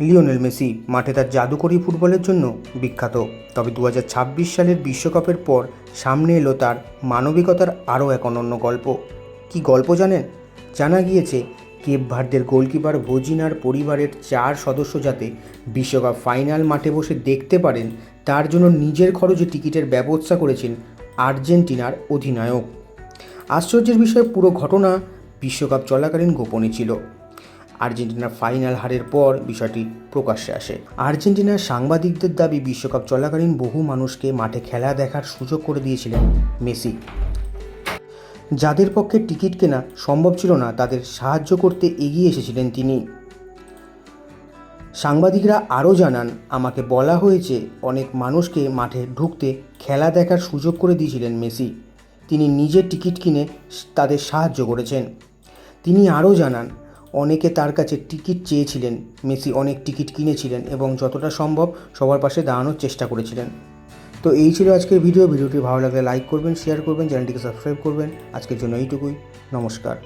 Lionel Messi মাঠে তার জাদুকরী ফুটবলের জন্য বিখ্যাত। তবে 2026 সালের বিশ্বকাপের পর সামনে এলো তার মানবিকতার আরও এক অনন্য গল্প। কি গল্প জানেন? জানা গিয়েছে কেপ ভার্দের গোলকিপার ভোজিনার পরিবারের 4 সদস্য যাতে বিশ্বকাপ ফাইনাল মাঠে বসে দেখতে পারেন তার জন্য নিজের খরচে টিকিটের ব্যবস্থা করেছেন আর্জেন্টিনার অধিনায়ক। আশ্চর্যের বিষয়ে পুরো ঘটনা বিশ্বকাপ চলাকালীন গোপনে ছিল। আর্জেন্টিনার ফাইনাল হারের পর বিষয়টি প্রকাশ্যে আসে। আর্জেন্টিনার সাংবাদিকদের দাবি বিশ্বকাপ চলাকালীন বহু মানুষকে মাঠে খেলা দেখার সুযোগ করে দিয়েছিলেন মেসি। যাদের পক্ষে টিকিট কেনা সম্ভব ছিল না তাদের সাহায্য করতে এগিয়ে এসেছিলেন তিনি। সাংবাদিকরা আরও জানান, আমাকে বলা হয়েছে অনেক মানুষকে মাঠে ঢুকতে খেলা দেখার সুযোগ করে দিয়েছিলেন মেসি। তিনি নিজে টিকিট কিনে তাদের সাহায্য করেছেন। তিনি আরও জানান, অনেকে তার কাছে টিকিট চেয়েছিলেন, মেসি অনেক টিকিট কিনেছিলেন এবং যতটা সম্ভব সবার পাশে দাঁড়ানোর চেষ্টা করেছিলেন। তো এই ছিল আজকের ভিডিওটি ভালো লাগলে লাইক করবেন, শেয়ার করবেন, চ্যানেলটিকে সাবস্ক্রাইব করবেন। আজকের জন্য এইটুকুই। নমস্কার।